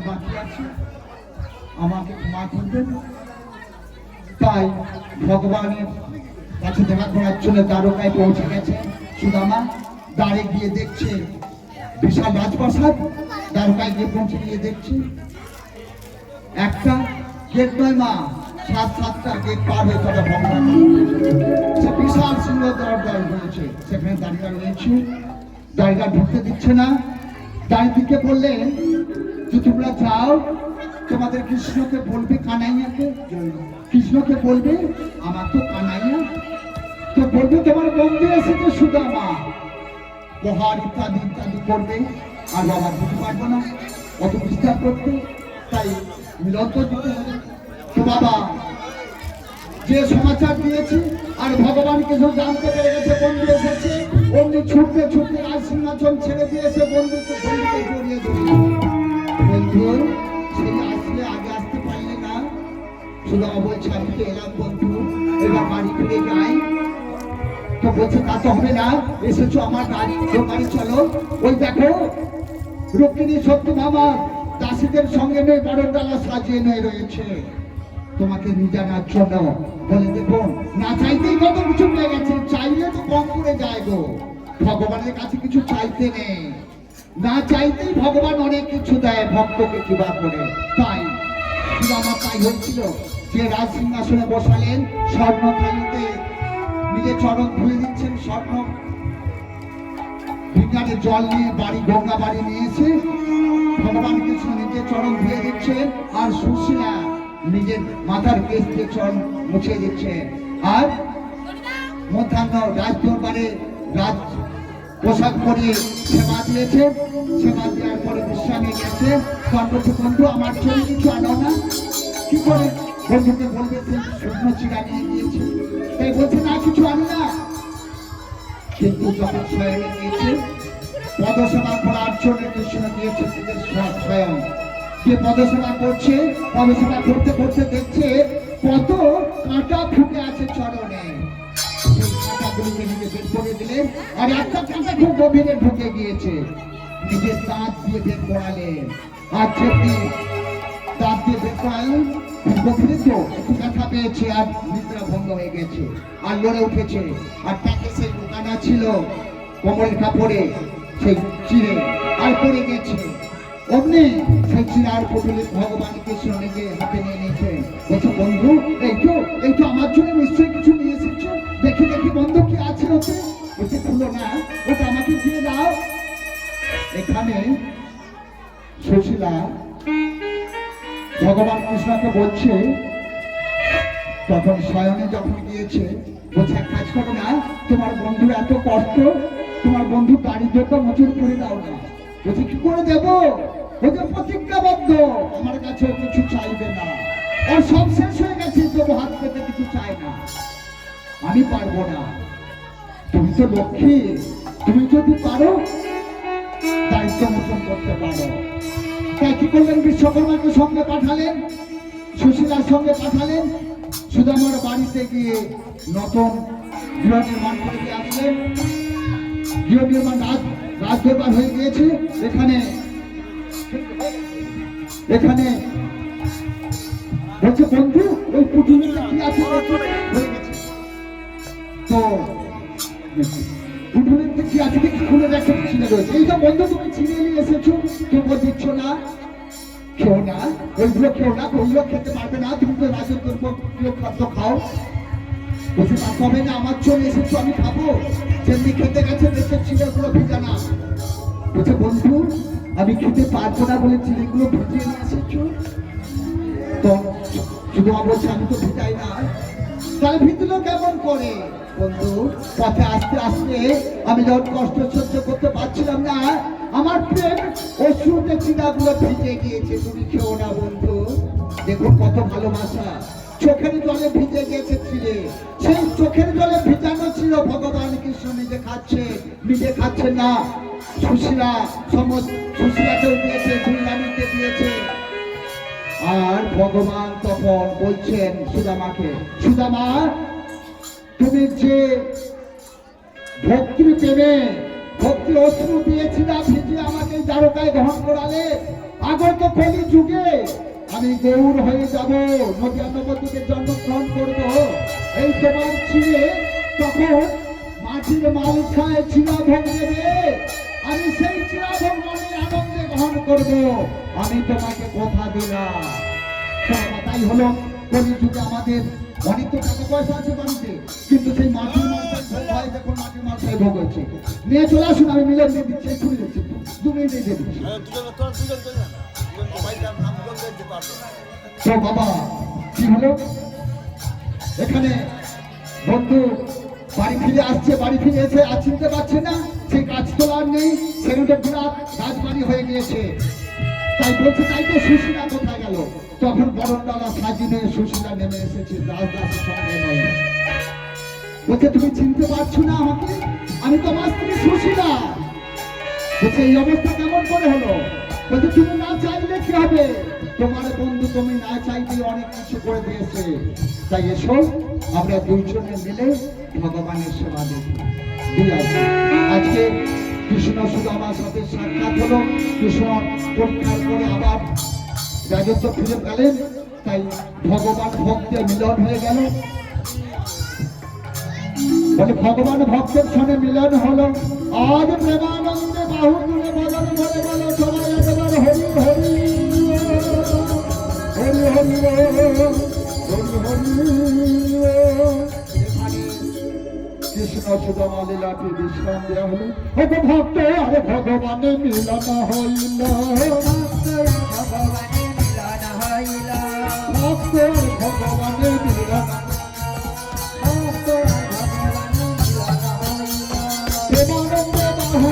বাকি আছে, আমাকে ক্ষমা করবেন। তাই ভগবানের কাছে দেখা করার জন্য দ্বারকায় পৌঁছে গেছে সুদামা। দ্বারে গিয়ে দেখছে বিশাল রাজপ্রাসাদ। দ্বারকায় গিয়ে পৌঁছে গিয়ে দেখছে একটা গেট নয় মা, সাতটা গেট পার হয়ে তারা ভগবান সে বিশাল সিংহ দরজা হয়েছে, সেখানে দাঁড়িয়ে রয়েছে। দাঁড়িয়ে ঢুকতে দিচ্ছে না। দাঁড়িয়ে দিকে বললেন যে তোমরা যাও, তোমাদের কৃষ্ণকে বলবে, কানাইয়াকে কৃষ্ণকে বলবে আমার তো কানাইয়া, তো বলবে তোমার বন্ধু এসেছে সুদামা, প্রহার ইত্যাদি ইত্যাদি করবে। আর বাবা দিতে পারবো না অত বিস্তার করতে, তাই মিলন্ত দিতে হবে। তো বাবা যে সমাচার দিয়েছে আর ভগবান কিছু জানতে পেরে গেছে বন্ধু এসেছে, অমনি ছুটতে ছুটতে রাজ সিংহাসন ছেড়ে দিয়েছে, বন্ধুকে জড়িয়ে ধরে। বন্ধু সেই আসলে আগে আসতে পারলে না, শুধু বলছে আমি তো এলাম বন্ধু, এবার বাড়ি ফিরে যাই। তো বলছে তা তো হবে না, এসেছো আমার গাড়ি চলো। ওই দেখো রুক্মিণী সত্যভামা দাসীদের সঙ্গে নিয়ে বারোডালা সাজিয়ে নিয়ে রয়েছে তোমাকে নিয়ে জানার জন্য। বলে দেখো না চাইতেই কত কিছু পেয়ে গেছে, চাইলে তো কম করে যায় গো। ভগবানের কাছে কিছু চাইতে নেই, না চাইতেই ভগবান অনেক কিছু দেয় ভক্তকে কিবা করে। তাই আমার তাই হচ্ছিল যে রাজ সিংহাসনে বসালেন, স্বর্ণ থালিতে নিজের চরণ ধুয়ে দিচ্ছেন, স্বর্ণ ভিঙ্গারে জল নিয়ে বাড়ি গঙ্গা বাড়ি নিয়েছে, ভগবান কৃষ্ণ নিজের চরণ ধুয়ে দিচ্ছেন। আর সুশীলা নিজের মাথার কেশ দিয়ে চরণ মুছে দিচ্ছে। আর মধ্যাহ্ন রাজ দরবারে রাজ পোশাক পরিয়ে সেবা দিয়েছে, সেবা দেওয়ার পরে বিশ্রামে গেছে। বন্ধু আমার জন্য কিছু আনো না, কি করে বন্ধুকে বলবে সে শুকনো চিরা নিয়ে গিয়েছে, তাই বলছে না কিছু আনি না। কিন্তু যখন স্বয়ং গিয়েছে পদসেবা করার জন্য কৃষ্ণ দিয়েছে নিজের স্বয়ং, যে পদসেবা করছে, পদসেবা করতে করতে দেখছে কত কাঁটা ফুটে আছে চরণে, সেই কাঁটাগুলিকে নিজে বের করে দিলেন। আর একটা কাঁটা খুব গভীরে ঢুকে গিয়েছে, নিজের দাঁত দিয়ে বের করালেন। আর যেমনি দাঁত দিয়ে বের করালেন গভীরে তো একটু ব্যথা পেয়েছে, আর নিদ্রা ভঙ্গ হয়ে গেছে, আর লড়ে উঠেছে। আর তাকে সেই দোকানা ছিল কোমরের কাপড়ে সেই চিড়ে আর পড়ে গেছে। অমনি সেই চিড়ার পুতুলে ভগবান কৃষ্ণ নিজে হাতে নিয়ে নিয়েছে। বলছে বন্ধু এই তো আমার জন্য নিশ্চয়ই কিছু নিয়ে এসেছো, দেখি দেখি বন্ধু কি আছে ওতে। বলছে খুলো না, ওটা আমাকে দিয়ে দাও। এখানে সুশীলা ভগবান কৃষ্ণকে বলছে, তখন স্বয়নে যখন গিয়েছে বলছে এক কাজ করো না, তোমার বন্ধুর এত কষ্ট, তোমার বন্ধু দারিদ্রতা মোচন করে দাও না। বলছে কি করে দেবো, বলছে প্রতিজ্ঞাবদ্ধ আমার কাছে কিছু চাইবে না, আর সব শেষ হয়ে গেছে, তবু হাত পেতে কিছু চাই না। আমি পারবো না, তুমি তো লক্ষ্মী, তুমি যদি পারো দায়িত্ব মোচন করতে পারো। তাই কি করলেন, বিশ্বকর্মাকে সঙ্গে পাঠালেন, সুশীলার সঙ্গে পাঠালেন। সুদামার বাড়িতে গিয়ে নতুন গৃহ নির্মাণ করে দিয়ে আসলেন। গৃহ নির্মাণ রাজদরবার হয়ে গিয়েছে। এখানে বলছে বন্ধু ওই পুটুলিতে কি আছে হয়ে গেছে, তো পুটুলিতে কি আছে কি খুলে দেখে ছিঁড়ে রয়েছে। এই যে বন্ধু তুমি ছিঁড়ে নিয়ে এসেছো, তোমরা দিচ্ছ না, খেও না, ওইগুলো খেও না, ওইগুলো খেতে পারবে না, তুমি তো রাজত্বের খাদ্য খাও। বলছে তা কবে না, আমার চলে এসেছো আমি খাবো, যেমনি খেতে গেছে দেশের চিড়েগুলো ভিজা না। বলছে বন্ধু আমি খেতে পারবো না বলে চিড়েগুলো ভিজিয়ে নিয়ে এসেছো, তো শুধু বলছে আমি তো ভিজাই না। তাহলে ভিজলো কেমন করে? বন্ধু পথে আস্তে আস্তে আমি যখন কষ্ট সহ্য করতে পারছিলাম না, আমার প্রেম অশ্রুতে চিড়াগুলো ভিজে গিয়েছে, তুমি খেও না বন্ধু। দেখো কত ভালোবাসা, চোখের জলে ভিজে গিয়েছে ছিঁড়ে, সেই চোখের জলে ভিজানো ছিল ভগবান কৃষ্ণ নিজে খাচ্ছে না, সুশীলাকেও দিয়েছে, দুর্গানীকে দিয়েছে। আর ভগবান তখন বলছেন সুদামাকে, সুদামা তুমি যে ভক্তি প্রেমে ভক্তি অশ্রু দিয়েছি না ভিজে আমাকে দ্বারকায় গ্রহণ করালে, আগত কলি যুগে আমি গৌর হয়ে যাব, নদিয়া নবদ্বীপে জন্মগ্রহণ করব। এই তোমার ছিঁড়ে তখন মাটির মালসায় চিরাভোগ দেবে, আমি সেই চিরাভোগ মনে আনন্দে গ্রহণ করব। আমি তোমাকে কথা দিলাম। তাই হলো কলিযুগে আমাদের অনেক তো টাকা পয়সা আছে বাড়িতে, কিন্তু সেই মাটির মালসায় ভয়, দেখুন মাটির মালসায় ভোগ হয়েছে। নিয়ে চলে আসুন, আমি মিলন দিয়ে দিচ্ছি, ছুড়ে দিচ্ছি, 2 মিনিটে দিয়ে দিচ্ছি। তো বাবা কি হলো, এখানে বন্ধু বাড়ি ফিরে আসছে, বাড়ি ফিরে এসে আর চিনতে পারছে না, সেই গাছ তোলার নেই, সেগুলো বিরাট রাজবাড়ি হয়ে গিয়েছে। তাই বলছে, তাই তো সুশীলা কোথায় গেল? তখন বরণডালা সাজিয়ে সুশীলা নেমে এসেছে রাজদাসের সঙ্গে নয়। বলছে, তুমি চিনতে পারছো না আমাকে? আমি তো আমার স্ত্রী সুশীলা। বলছে, এই অবস্থা কেমন করে হলো? বলছে, তুমি না চাইলে কি হবে, তোমার বন্ধু তুমি না চাইতে অনেক কিছু করে দিয়েছে। তাই এসো আমরা দুইজনে মিলে ভগবানের সেবা দেখি। আজকে কৃষ্ণ সুদামার সাথে সাক্ষাৎ হলো। কৃষ্ণ পরীক্ষার করে আবার রাজত্ব ফিরে পেলেন, তাই ভগবান ভক্তের মিলন হয়ে গেল। বলে ভগবান ভক্তের সঙ্গে মিলন হলো। আজ প্রেমানন্দে বাহু তুলে বদল বলে বলো সবাই একবার হরি হরি হরি হরি হরি হরি। কৃষ্ণ সুদামা লীলাটি বিশ্রাম দেওয়া হলো। ভক্ত আরে ভগবানের মিলন হইল, ভক্ত ভগবানের মিলন, প্রেমানন্দে বাহু